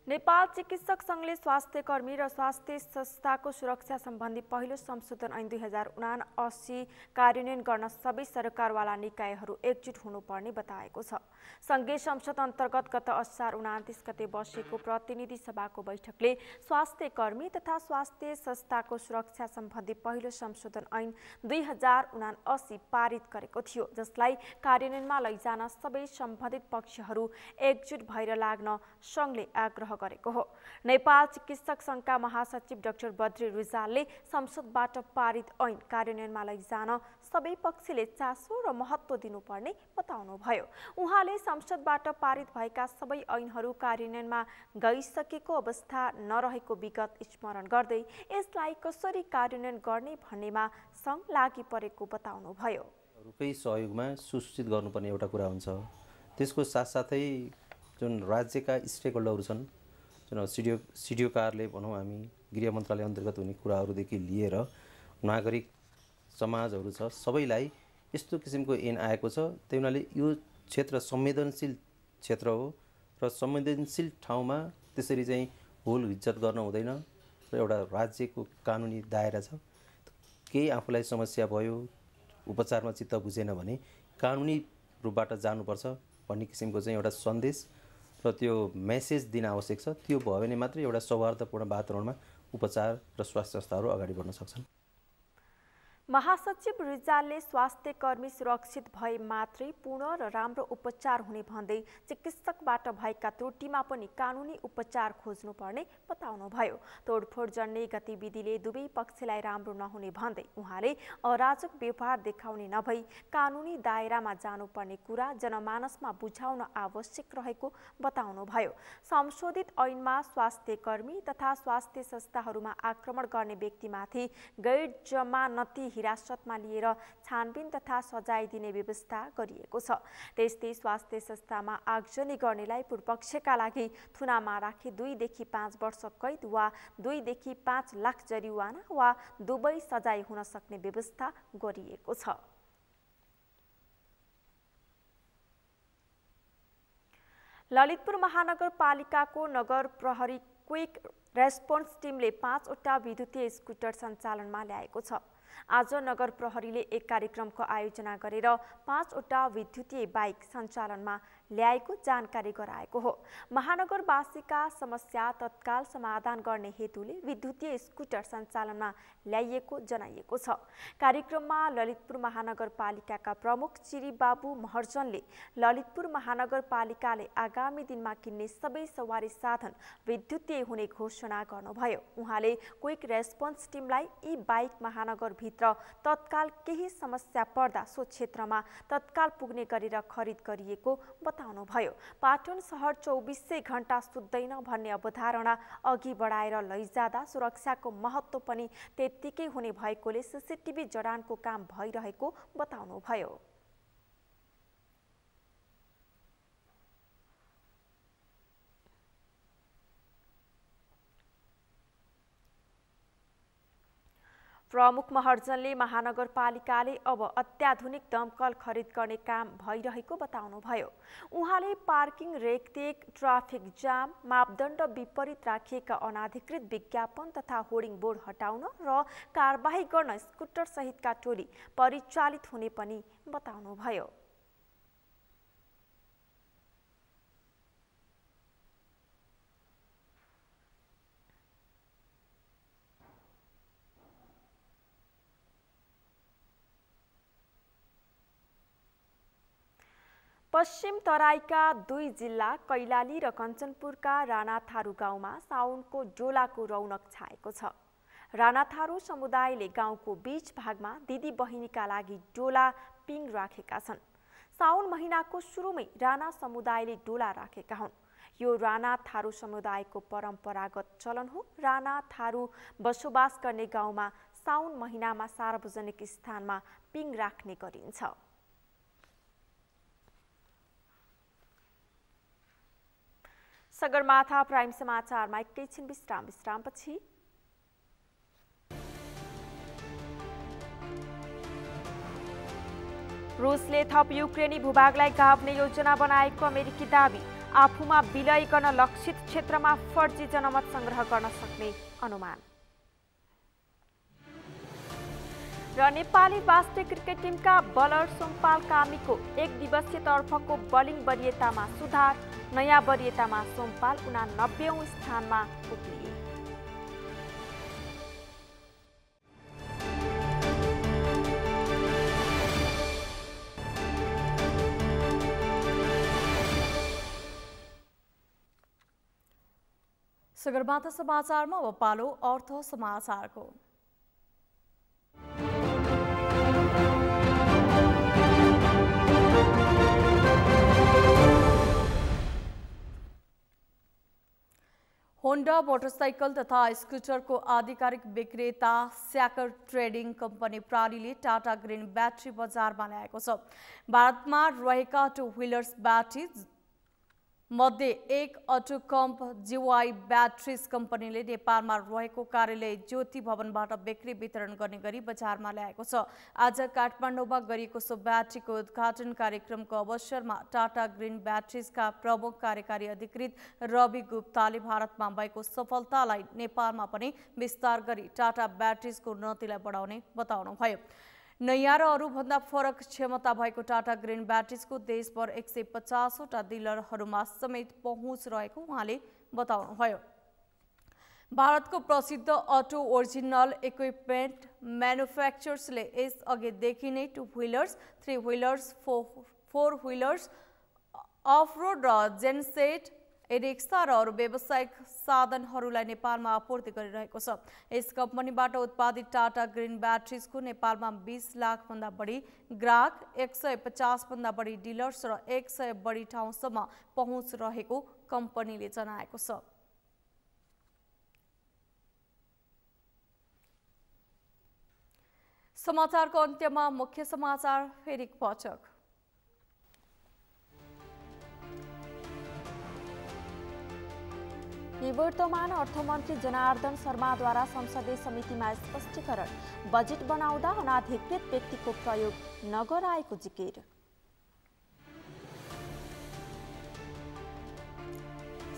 नेपाल चिकित्सक संघले स्वास्थ्य कर्मी र स्वास्थ्य संस्थाको सुरक्षा सम्बन्धी पहिलो संशोधन ऐन 2079 कार्यान्वयन गर्न सबै सरकारवाला निकायहरू एकजुट हुनुपर्ने बताएको छ। संघीय संसद अन्तर्गत गत असार 29 गते बसेको प्रतिनिधि सभाको बैठकले स्वास्थ्य कर्मी तथा स्वास्थ्य संस्थाको सुरक्षा सम्बन्धी पहिलो संशोधन ऐन 2079 पारित गरेको थियो, जसलाई कार्यान्वयनमा लैजान सबै सम्बन्धित पक्षहरू एकजुट भएर लाग्न संघले आग्रह गरेको हो। नेपाल चिकित्सक सङ्घका महासचिव डाक्टर बद्री रिजालले संसदबाट पारित ऐन कार्यान्वयनमा लैजान सबै पक्षले चासो र महत्त्व दिनुपर्ने बताउनुभयो। उहाँले संसदबाट पारित भएका सबै ऐनहरू कार्यान्वयनमा गइसकेको अवस्था नरहेको विगत स्मरण गर्दै यसलाई कसरी कार्यान्वयन गर्ने भन्नेमा सङ्घ लागि परेको बताउनुभयो। रुकै सहयोगमा सुसूचित गर्नुपर्ने एउटा कुरा हुन्छ। त्यसको साथसाथै जुन राज्यका स्टेक होल्डरहरू छन्, जुन सिडिओ कार्यालय भनौँ हामी, गृह मन्त्रालय अन्तर्गत हुने कुराहरूदेखि लिएर नागरिक समाजहरू छ, सबैलाई यस्तो किसिमको ऐन आएको छ। त्यही हुनाले यो क्षेत्र संवेदनशील क्षेत्र हो र संवेदनशील ठाउँमा त्यसरी चाहिँ हुल हिज्जत गर्न हुँदैन र एउटा राज्यको कानुनी दायरा छ। केही आफूलाई समस्या भयो, उपचारमा चित्त बुझेन भने कानुनी रूपबाट जानुपर्छ भन्ने किसिमको चाहिँ एउटा सन्देश र त्यो मेसेज दिन आवश्यक छ। त्यो भयो भने मात्रै एउटा सौहार्दपूर्ण वातावरणमा उपचार र स्वास्थ्य संस्थाहरू अगाडि बढ्न सक्छन्। महासचिव रिजालले स्वास्थ्य कर्मी सुरक्षित भए मात्रै पूर्ण र राम्रो उपचार हुने भन्दै चिकित्सकबाट भएका त्रुटिमा पनि कानुनी उपचार खोज्नुपर्ने बताउनुभयो। तोडफोड जन्ने गतिविधिले दुवै पक्षलाई राम्रो नहुने भन्दै उहाँले अराजक व्यवहार देखाउने नभई कानुनी दायरामा जानुपर्ने कुरा जनमानसमा बुझाउन आवश्यक रहेको बताउनुभयो। संशोधित ऐनमा स्वास्थ्य कर्मी तथा स्वास्थ्य संस्थाहरूमा आक्रमण गर्ने व्यक्तिमाथि गैर जमानती हिरासतमा लिएर छानबिन तथा सजाय दिने व्यवस्था गरिएको छ। त्यस्तै स्वास्थ्य संस्थामा आगजनी गर्नेलाई पूर्वपक्षका लागि थुनामा राखी 2 देखि 5 वर्ष कैद वा 2 देखि 5 लाख जरिवाना वा दुवै सजाय हुन सक्ने व्यवस्था गरिएको छ। ललितपुर महानगरपालिकाको नगर प्रहरी क्विक रेस्पोन्स टिमले 5 वटा विद्युतीय स्कुटर सञ्चालनमा ल्याएको छ। आज नगर प्रहरीले एक कार्यक्रमको आयोजना गरेर 5 वटा विद्युतीय बाइक सञ्चालनमा ल्याएको जानकारी गराएको हो। महानगरवासीका समस्या तत्काल समाधान गर्ने हेतुले विद्युतीय स्कुटर सञ्चालनमा ल्याइएको जनाइएको छ। कार्यक्रममा ललितपुर महानगरपालिकाका प्रमुख चिरीबाबु महर्जनले ललितपुर महानगरपालिकाले आगामी दिनमा किन्ने सबै सवारी साधन विद्युतीय हुने घोषणा गर्नुभयो। उहाँले क्विक रेस्पोन्स टिमलाई यी बाइक महानगरभित्र तत्काल केही समस्या पर्दा सो क्षेत्रमा तत्काल पुग्ने गरेर खरिद गरिएको बताउनुभयो। पाटन सहर 24 घण्टा सुत्दैन भन्ने अवधारणा अघि बढाएर लैजाँदा सुरक्षाको महत्त्व पनि त्यत्तिकै हुने भएकोले सीसीटीभी जडानको काम भइरहेको बताउनुभयो। प्रमुख महर्जनले महानगरपालिकाले अब अत्याधुनिक दमकल खरिद गर्ने काम भइरहेको बताउनुभयो। उहाँले पार्किङ रेखदेख, ट्राफिक जाम, मापदण्ड विपरीत राखिएका अनाधिकृत विज्ञापन तथा होर्डिङ बोर्ड हटाउन र कारबाही गर्न स्कुटर सहितका टोली परिचालित हुने पनि बताउनुभयो। पश्चिम तराईका 2 जिल्ला कैलाली र कञ्चनपुरका राणाथारू गाउँमा साउनको डोलाको रौनक छाएको छ। राणाथारू समुदायले गाउँको बीच भागमा दिदी बहिनीका लागि डोला पिङ राखेका छन्। साउन महिनाको सुरुमै राणा समुदायले डोला राखेका हुन्। यो राणाथारू समुदायको परम्परागत चलन हो। राणाथारू बसोबास गर्ने गाउँमा साउन महिनामा सार्वजनिक स्थानमा पिङ राख्ने गरिन्छ। सगरमाथा प्राइम समाचारमा एकैछिन विश्रामपछि रुसले थप युक्रेनी भूभागलाई गाभ्ने योजना बनाएको अमेरिकी दाबी। आफूमा विलय गर्न लक्षित क्षेत्रमा फर्जी जनमत संग्रह गर्न सक्ने अनुमान। र नेपाली राष्ट्रिय क्रिकेट टिमका बलर सोमपाल कामीको 1 दिवसीय तर्फको बलिङ वरियतामा सुधार। नयाँ वरियतामा सोमपाल 89औं स्थानमा उक्लिए। सगरमाथा समाचारमा अब पालो अर्थ समाचारको। होन्डा मोटरसाइकल तथा स्कुटरको आधिकारिक विक्रेता स्याकर ट्रेडिङ कम्पनी प्रालीले टाटा ग्रिन ब्याट्री बजारमा ल्याएको छ। भारतमा रहेका टु व्हिलर्स ब्याट्री मध्ये एक अटोकम्प जीवाई ब्याट्रिज कम्पनीले नेपालमा रहेको कार्यालय ज्योति भवनबाट बिक्री वितरण गर्ने गरी बजारमा ल्याएको छ। आज काठमाडौँमा गरिएको सो ब्याट्रीको उद्घाटन कार्यक्रमको अवसरमा टाटा ग्रिन ब्याट्रिजका प्रमुख कार्यकारी अधिकृत रवि गुप्ताले भारतमा भएको सफलतालाई नेपालमा पनि विस्तार गरी टाटा ब्याट्रिजको उन्नतिलाई बढाउने बताउनुभयो। नयाँ र अरूभन्दा फरक क्षमता भएको टाटा ग्रिन ब्याट्रिजको देशभर 150 वटा डिलरहरूमा समेत पहुँच रहेको उहाँले बताउनुभयो। भारतको प्रसिद्ध अटो ओरिजिनल इक्विपमेन्ट म्यानुफ्याक्चर्सले यसअघिदेखि नै two wheelers, three wheelers, four wheelers, off road र जेनसेट, रिक्सा र अरू व्यावसायिक साधनहरूलाई नेपालमा आपूर्ति गरिरहेको छ। यस कम्पनीबाट उत्पादित टाटा ग्रिन ब्याट्रिजको नेपालमा 20 लाखभन्दा बढी ग्राहक, 150 भन्दा बढी डिलर्स र 100 बढी ठाउँसम्म पहुँच रहेको कम्पनीले जनाएको छ। समाचारको अन्त्यमा मुख्य समाचार फेरि पटक। निवर्तमान अर्थमन्त्री जनार्दन शर्माद्वारा संसदीय समितिमा स्पष्टीकरण, बजेट बनाउँदा अनाधिकृत व्यक्तिको प्रयोग नगराएको जिकिर।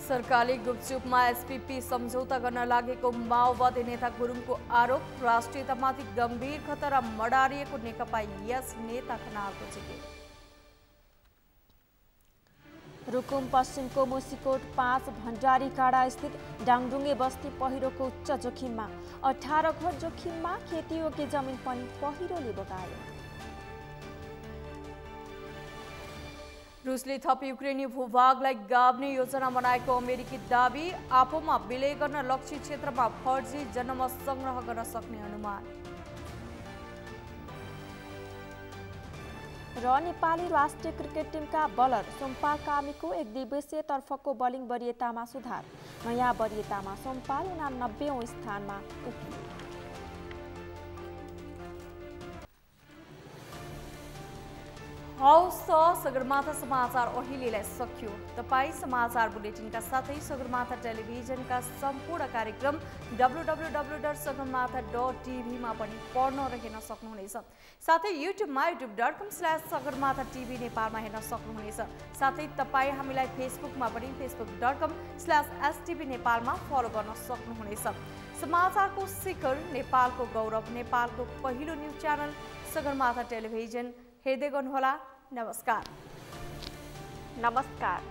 सरकारले गुपचुपमा एसपीपी सम्झौता गर्न लागेको माओवादी नेता गुरुङको आरोप, राष्ट्रियतामाथि गम्भीर खतरा मडारिएको नेकपा यस नेता खनालको जिकिर। रुकुम पश्चिमको मुसिकोट 5 भण्डारी काँडा स्थित डाङडुङ्गे बस्ती पहिरोको उच्च जोखिममा, 18 घर जोखिममा, खेतीयोग्य जमिन पनि पहिरोले बगायो। रुसले थप युक्रेनी भूभागलाई गाभ्ने योजना बनाएको अमेरिकी दाबी, आफूमा विलय गर्न लक्षित क्षेत्रमा फर्जी जनमत संग्रह गर्न सक्ने अनुमान। र नेपाली राष्ट्रिय क्रिकेट टिमका बलर सोमपाल कामीको 1 दिवसीय तर्फको बलिङ वरियतामा सुधार, नयाँ वरियतामा सोमपाल 89औं स्थानमा उक्लिए। हौस् त सगरमाथा समाचार अहिलेलाई सकियो। तपाईँ समाचार बुलेटिनका साथै सगरमाथा टेलिभिजनका सम्पूर्ण कार्यक्रम www.sagarmatha.tv मा पनि पढ्न र हेर्न सक्नुहुनेछ। साथै युट्युबमा youtube.com/sagarmatha.tv नेपालमा हेर्न सक्नुहुनेछ। साथै तपाईँ हामीलाई फेसबुकमा पनि facebook.com/stv नेपालमा फलो गर्न सक्नुहुनेछ। समाचारको शिखर, नेपालको गौरव, नेपालको पहिलो न्युज च्यानल सगरमाथा टेलिभिजन हेर्दै गर्नुहोला। नमस्कार। नमस्कार।